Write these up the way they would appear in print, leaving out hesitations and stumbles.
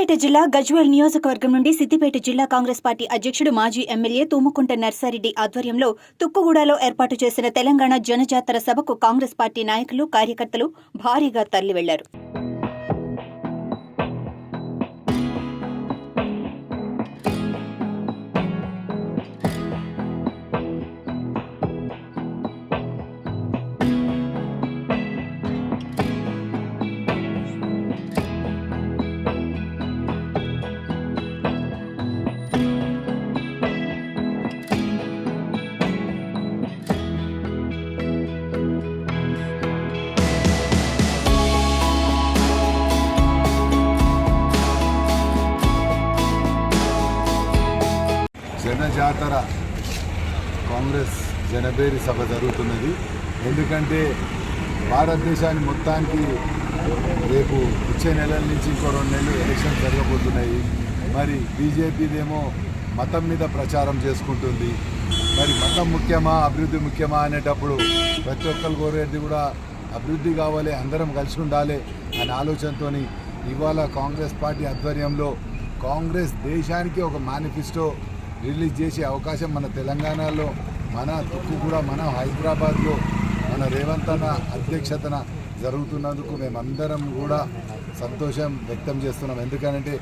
సిద్దిపేట జిల్లా గజ్వేల్ నియోజకవర్గం నుండి సిద్దిపేట జిల్లా కాంగ్రెస్ పార్టీ అధ్యక్షుడు మాజీ ఎమ్మెల్యే తూముకుంట నర్సారెడ్డి ఆధ్వర్యంలో తుక్కుగూడలో ఏర్పాటు చేసిన తెలంగాణ జనజాతర సభకు కాంగ్రెస్ పార్టీ నాయకులు కార్యకర్తలు భారీగా తరలి వెళ్లారు. జనజాతర కాంగ్రెస్ జనబేరి సభ జరుగుతున్నది. ఎందుకంటే భారతదేశాన్ని మొత్తానికి రేపు వచ్చే నెలల నుంచి ఇంకో 2 నెలలు ఎలక్షన్ జరగబోతున్నాయి. మరి బీజేపీదేమో మతం మీద ప్రచారం చేసుకుంటుంది. మరి మతం ముఖ్యమా అభివృద్ధి ముఖ్యమా అనేటప్పుడు ప్రతి ఒక్కరు కోరేది కూడా అభివృద్ధి కావాలి, అందరం కలిసి ఉండాలి అనే ఆలోచనతో ఇవాళ కాంగ్రెస్ పార్టీ ఆధ్వర్యంలో కాంగ్రెస్ దేశానికి ఒక మేనిఫెస్టో రిలీజ్ చేసే అవకాశం మన తెలంగాణలో, మన తుక్కుగూడ, మన హైదరాబాద్లో మన రేవంత్ అన్న అధ్యక్షతన జరుగుతున్నందుకు మేమందరం కూడా సంతోషం వ్యక్తం చేస్తున్నాం. ఎందుకంటే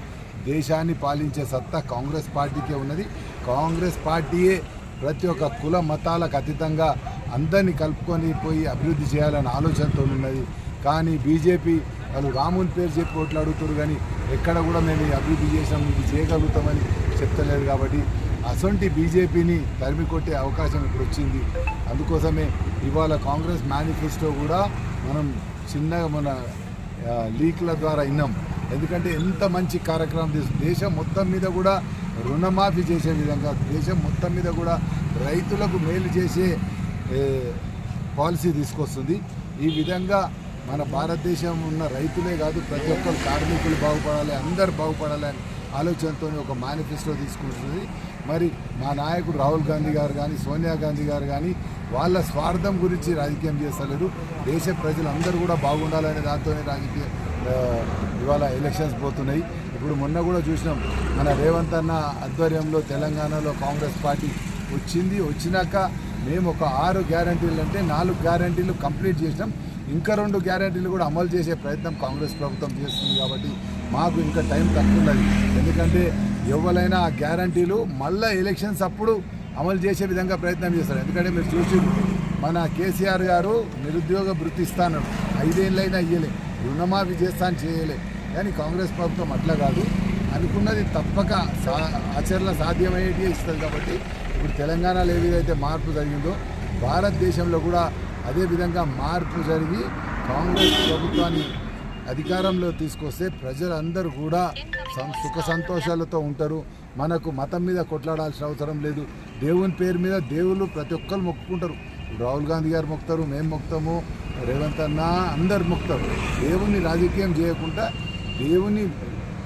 దేశాన్ని పాలించే సత్తా కాంగ్రెస్ పార్టీకే ఉన్నది. కాంగ్రెస్ పార్టీయే ప్రతి ఒక్క కుల మతాలకు అతీతంగా అందరినీ కలుపుకొని పోయి అభివృద్ధి చేయాలనే ఆలోచనతో ఉన్నది. కానీ బీజేపీ వాళ్ళు రాముని పేరు చెప్పి ఓట్లు అడుగుతారు, కానీ ఎక్కడ కూడా మేము అభివృద్ధి చేసాం, ఇది చేయగలుగుతామని చెప్తలేదు. కాబట్టి అసొంటి బీజేపీని తరిమి కొట్టే అవకాశం ఇప్పుడు వచ్చింది. అందుకోసమే ఇవాళ కాంగ్రెస్ మేనిఫెస్టో కూడా మనం చిన్నగా మన లీక్ల ద్వారా విన్నాం. ఎందుకంటే ఎంత మంచి కార్యక్రమం దేశం మొత్తం మీద కూడా రుణమాఫీ చేసే విధంగా, దేశం మొత్తం మీద కూడా రైతులకు మేలు చేసే పాలసీ తీసుకొస్తుంది. ఈ విధంగా మన భారతదేశం ఉన్న రైతులే కాదు, ప్రతి ఒక్కరు కార్మికులు బాగుపడాలి, అందరు బాగుపడాలి అని ఆలోచనతో ఒక మేనిఫెస్టో తీసుకుంటుంది. మరి మా నాయకుడు రాహుల్ గాంధీ గారు కానీ, సోనియా గాంధీ గారు కానీ వాళ్ళ స్వార్థం గురించి రాజకీయం చేస్తలేరు. దేశ ప్రజలందరూ కూడా బాగుండాలనే దాంతోనే రాజకీయ ఇవాళ ఎలక్షన్స్ పోతున్నాయి. ఇప్పుడు మొన్న కూడా చూసినాం, మన రేవంత్ అన్న ఆధ్వర్యంలో తెలంగాణలో కాంగ్రెస్ పార్టీ వచ్చినాక మేము ఒక 6 గ్యారంటీలు అంటే 4 గ్యారంటీలు కంప్లీట్ చేసినాం. ఇంకా 2 గ్యారంటీలు కూడా అమలు చేసే ప్రయత్నం కాంగ్రెస్ ప్రభుత్వం చేస్తుంది. కాబట్టి మాకు ఇంకా టైం తక్కువ ఉన్నది. ఎందుకంటే ఎవరైనా ఆ గ్యారంటీలు మళ్ళీ ఎలక్షన్స్ అప్పుడు అమలు చేసే విధంగా ప్రయత్నం చేస్తారు. ఎందుకంటే మీరు చూసి మన కేసీఆర్ గారు నిరుద్యోగ భృతి ఇస్తాను 5 ఏళ్ళైనా ఇయ్యలే, రుణమాఫీ చేస్తాను చేయలే. కానీ కాంగ్రెస్ ప్రభుత్వం అట్లా కాదు, అనుకున్నది తప్పక ఆచరణ సాధ్యమయ్యేటివే ఇస్తుంది. కాబట్టి ఇప్పుడు తెలంగాణలో ఏ విధంగా మార్పు జరిగిందో భారతదేశంలో కూడా అదే విధంగా మార్పు జరిగి కాంగ్రెస్ ప్రభుత్వాన్ని అధికారంలో తీసుకొస్తే ప్రజలందరూ కూడా సుఖ సంతోషాలతో ఉంటారు. మనకు మతం మీద కొట్లాడాల్సిన అవసరం లేదు. దేవుని పేరు మీద దేవుళ్ళు ప్రతి ఒక్కరు మొక్కుకుంటారు. రాహుల్ గాంధీ గారు మొక్కుతారు, మేము మొక్కుతాము, రేవంత్ అన్న అందరు మొక్కుతారు. దేవుని రాజకీయం చేయకుండా దేవుని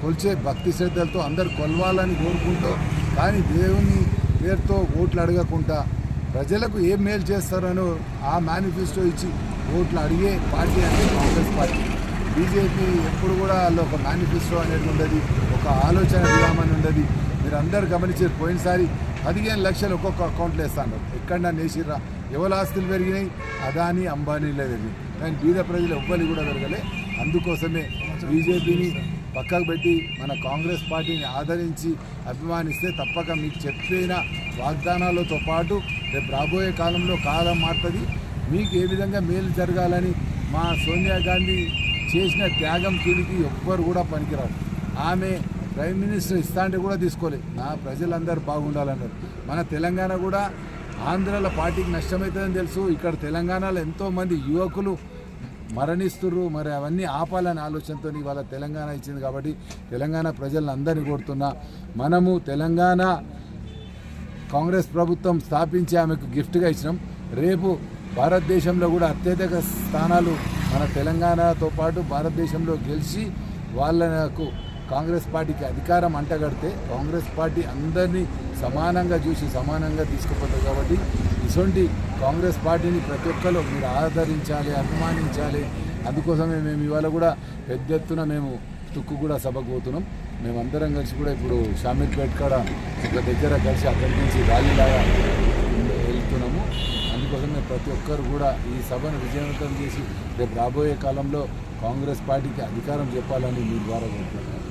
కొలిచే భక్తి శ్రద్ధలతో అందరు కొలవాలని కోరుకుంటూ, కానీ దేవుని పేరుతో ఓట్లు అడగకుండా ప్రజలకు ఏం మేలు చేస్తారనో ఆ మేనిఫెస్టో ఇచ్చి ఓట్లు అడిగే పార్టీ అంటే కాంగ్రెస్ పార్టీ. బీజేపీ ఎప్పుడు కూడా వాళ్ళు ఒక మేనిఫెస్టో అనేది ఉండదు, ఒక ఆలోచన విధానం ఉండదు. మీరు అందరు గమనించారు, పోయినసారి 15 లక్షలు ఒక్కొక్క అకౌంట్లో వేస్తాను. ఎక్కడన్నా నేసిర్రా? ఎవరి ఆస్తులు పెరిగినాయి? అదాని అంబానీలే పెరిగినాయి, కానీ బీద ప్రజలు ఎవ్వరు కూడా పెరగలే. అందుకోసమే బీజేపీని పక్కకు పెట్టి మన కాంగ్రెస్ పార్టీని ఆదరించి అభిమానిస్తే తప్పక మీకు చెప్పిన వాగ్దానాలతో పాటు రేపు రాబోయే కాలంలో కాలం మారుతుంది. మీకు ఏ విధంగా మేలు జరగాలని మా సోనియా గాంధీ చేసిన త్యాగం కిందికి ఎవ్వరు కూడా పనికిరారు. ఆమె ప్రైమ్ మినిస్టర్ ఇస్తా అంటే కూడా తీసుకోలేదు. నా ప్రజలందరూ బాగుండాలన్నారు. మన తెలంగాణ కూడా ఆంధ్రాలో పార్టీకి నష్టమవుతుందని తెలుసు. ఇక్కడ తెలంగాణలో ఎంతోమంది యువకులు మరణిస్తున్నారు. మరి అవన్నీ ఆపాలని ఆలోచనతో ఇవాళ తెలంగాణ ఇచ్చింది. కాబట్టి తెలంగాణ ప్రజలను అందరినీ కోరుతున్నా, మనము తెలంగాణ కాంగ్రెస్ ప్రభుత్వం స్థాపించి ఆమెకు గిఫ్ట్గా ఇచ్చినాం. రేపు భారతదేశంలో కూడా అత్యధిక స్థానాలు మన తెలంగాణతో పాటు భారతదేశంలో గెలిచి వాళ్ళకు కాంగ్రెస్ పార్టీకి అధికారం అంటగడితే కాంగ్రెస్ పార్టీ అందరినీ సమానంగా చూసి సమానంగా తీసుకుపోతుంది. కాబట్టి ఇటువంటి కాంగ్రెస్ పార్టీని ప్రతి ఒక్కరు మీరు ఆదరించాలి, అభిమానించాలి. అందుకోసమే మేము ఇవాళ కూడా పెద్ద ఎత్తున మేము తుక్కుగూడ సభకు పోతున్నాం. మేమందరం కలిసి కూడా ఇప్పుడు షామీర్పేట కాడ ఒక దగ్గర కలిసి అక్కడి నుంచి ర్యాలీలాగా వెళ్తున్నాము. అందుకోసమే ప్రతి ఒక్కరు కూడా ఈ సభను విజయవంతం చేసి రేపు రాబోయే కాలంలో కాంగ్రెస్ పార్టీకి అధికారం చెప్పాలని మీ ద్వారా కోరుతున్నాను.